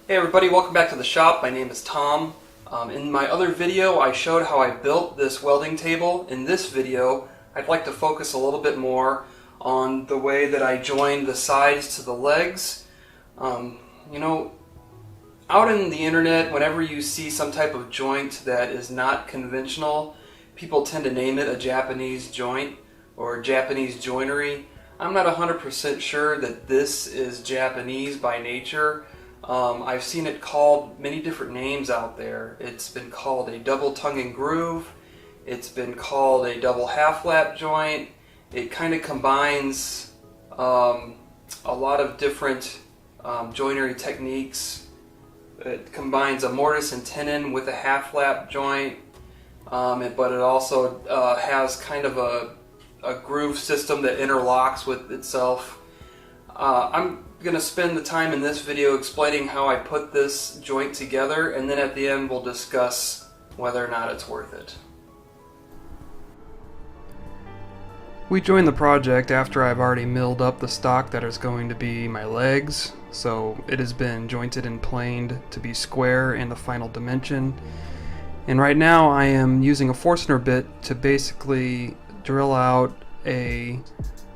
Hey everybody, welcome back to the shop. My name is Tom. In my other video I showed how I built this welding table. In this video I'd like to focus a little bit more on the way that I joined the sides to the legs. You know, out in the internet, whenever you see some type of joint that is not conventional, people tend to name it a Japanese joint or Japanese joinery. I'm not 100% sure that this is Japanese by nature. I've seen it called many different names out there. It's been called a double tongue and groove. It's been called a double half lap joint. It kind of combines a lot of different joinery techniques. It combines a mortise and tenon with a half lap joint, but it also has kind of a groove system that interlocks with itself. I'm going to spend the time in this video explaining how I put this joint together, and then at the end we'll discuss whether or not it's worth it. We joined the project after I've already milled up the stock that is going to be my legs, so it has been jointed and planed to be square in the final dimension. And right now I am using a Forstner bit to basically drill out a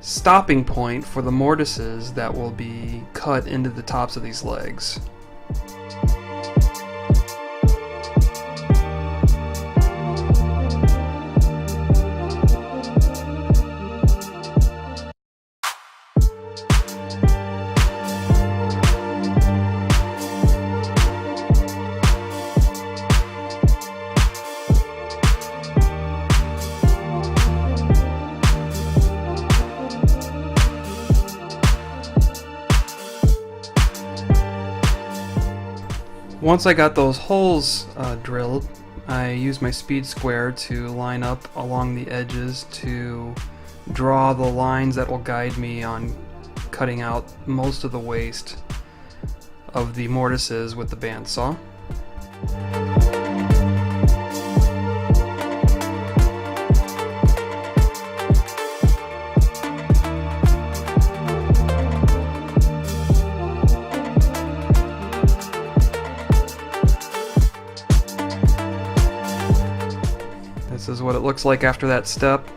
stopping point for the mortises that will be cut into the tops of these legs. Once I got those holes drilled, I used my speed square to line up along the edges to draw the lines that will guide me on cutting out most of the waste of the mortises with the bandsaw. This is what it looks like after that step.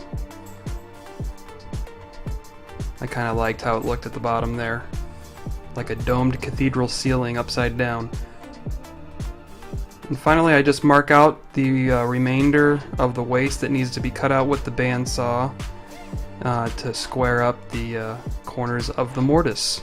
I kind of liked how it looked at the bottom there, like a domed cathedral ceiling upside down. And finally I just mark out the remainder of the waste that needs to be cut out with the bandsaw to square up the corners of the mortise.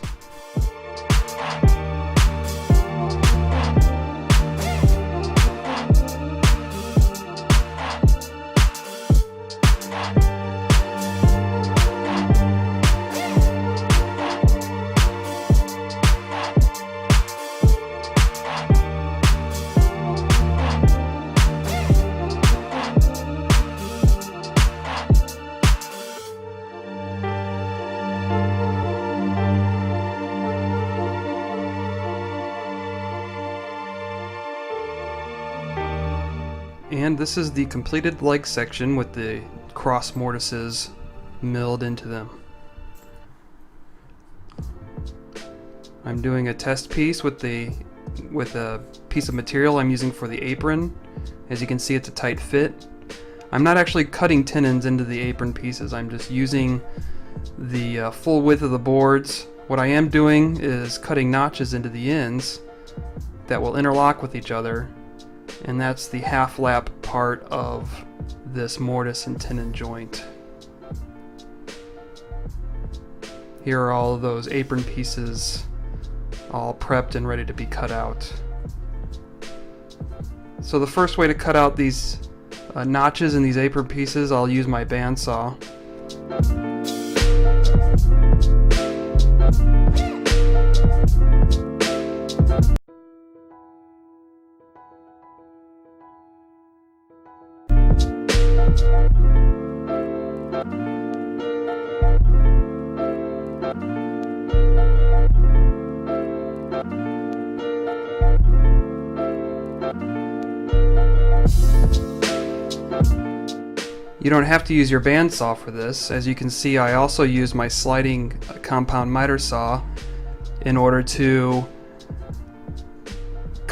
And this is the completed leg section with the cross mortises milled into them. I'm doing a test piece with a piece of material I'm using for the apron. As you can see, it's a tight fit. I'm not actually cutting tenons into the apron pieces. I'm just using the full width of the boards. What I am doing is cutting notches into the ends that will interlock with each other, and that's the half lap part of this mortise and tenon joint. Here are all of those apron pieces all prepped and ready to be cut out. So the first way to cut out these notches in these apron pieces, I'll use my bandsaw. You don't have to use your bandsaw for this. As you can see, I also use my sliding compound miter saw in order to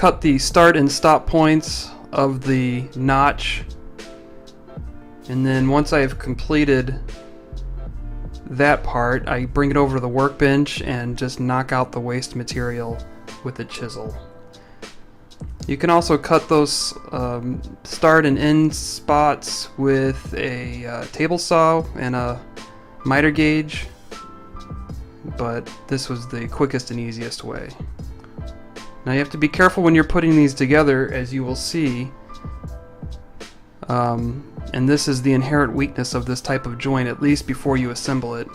cut the start and stop points of the notch, and then once I have completed that part, I bring it over to the workbench and just knock out the waste material with a chisel. You can also cut those start and end spots with a table saw and a miter gauge, but this was the quickest and easiest way. Now you have to be careful when you're putting these together, as you will see, and this is the inherent weakness of this type of joint, at least before you assemble it.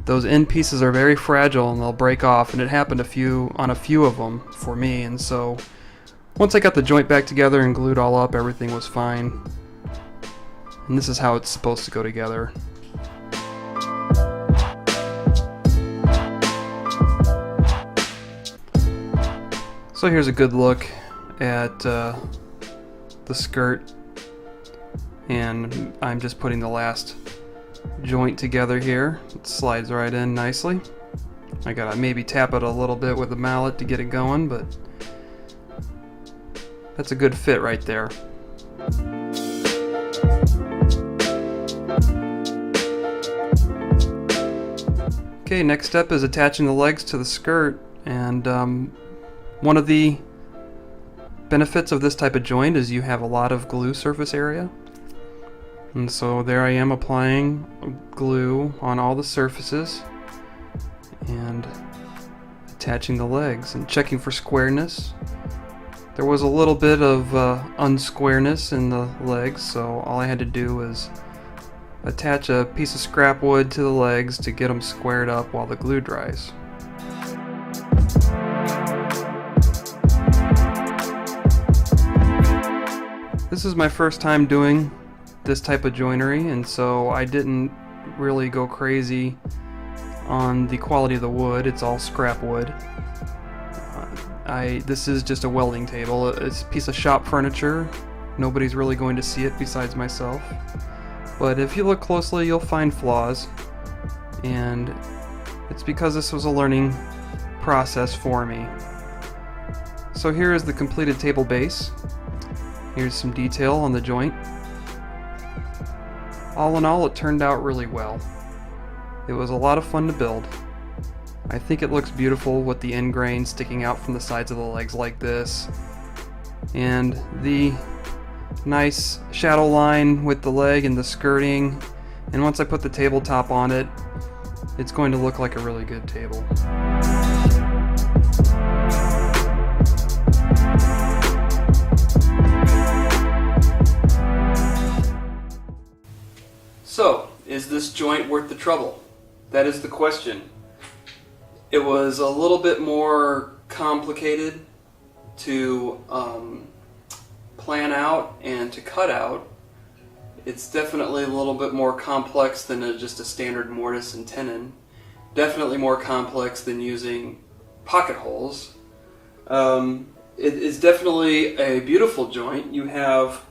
Those end pieces are very fragile and they'll break off, and it happened on a few of them for me, and so once I got the joint back together and glued all up, everything was fine. And this is how it's supposed to go together. So here's a good look at the skirt, and I'm just putting the last joint together here. It slides right in nicely. I gotta maybe tap it a little bit with a mallet to get it going, but that's a good fit right there. Okay, next step is attaching the legs to the skirt, and one of the benefits of this type of joint is you have a lot of glue surface area. And so there I am applying glue on all the surfaces and attaching the legs and checking for squareness. There was a little bit of unsquareness in the legs, so all I had to do was attach a piece of scrap wood to the legs to get them squared up while the glue dries. This is my first time doing this type of joinery, and so I didn't really go crazy on the quality of the wood. It's all scrap wood. This is just a welding table. It's a piece of shop furniture. Nobody's really going to see it besides myself. But if you look closely, you'll find flaws, and it's because this was a learning process for me. So here is the completed table base. Here's some detail on the joint. All in all, it turned out really well. It was a lot of fun to build. I think it looks beautiful with the end grain sticking out from the sides of the legs like this, and the nice shadow line with the leg and the skirting, and once I put the tabletop on it, it's going to look like a really good table. So, is this joint worth the trouble? That is the question. It was a little bit more complicated to plan out and to cut out. It's definitely a little bit more complex than just a standard mortise and tenon. Definitely more complex than using pocket holes. It is definitely a beautiful joint. You have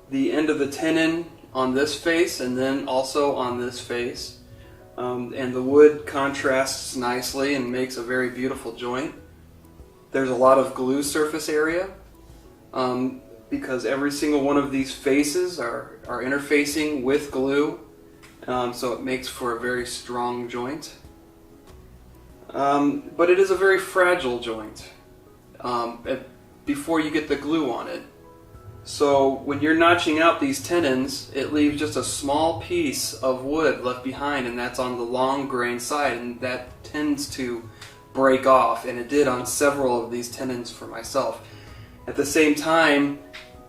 the end of the tenon on this face and then also on this face, and the wood contrasts nicely and makes a very beautiful joint. There's a lot of glue surface area because every single one of these faces are interfacing with glue, so it makes for a very strong joint. But it is a very fragile joint before you get the glue on it. So when you're notching out these tenons, it leaves just a small piece of wood left behind, and that's on the long grain side, and that tends to break off, and it did on several of these tenons for myself. At the same time,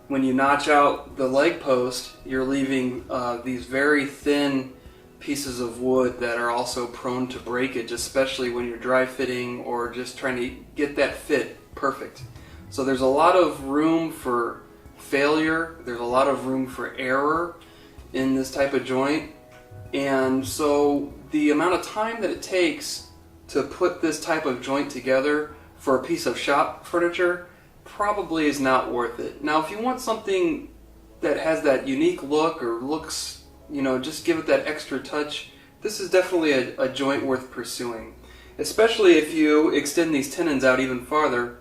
when you notch out the leg post, you're leaving these very thin pieces of wood that are also prone to breakage, especially when you're dry fitting or just trying to get that fit perfect. So there's a lot of room for failure, there's a lot of room for error in this type of joint, and so the amount of time that it takes to put this type of joint together for a piece of shop furniture probably is not worth it. Now if you want something that has that unique look or looks, just give it that extra touch, this is definitely a joint worth pursuing, especially if you extend these tenons out even farther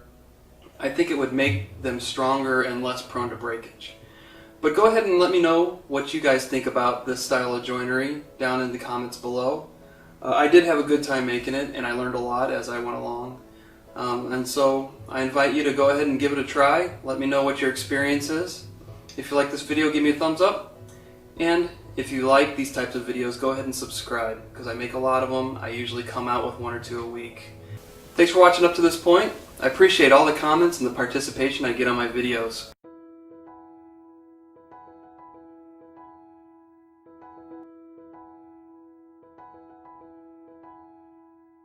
I think it would make them stronger and less prone to breakage. But go ahead and let me know what you guys think about this style of joinery down in the comments below. I did have a good time making it, and I learned a lot as I went along. And so I invite you to go ahead and give it a try. Let me know what your experience is. If you like this video, give me a thumbs up. And if you like these types of videos, go ahead and subscribe, because I make a lot of them. I usually come out with 1 or 2 a week. Thanks for watching up to this point. I appreciate all the comments and the participation I get on my videos.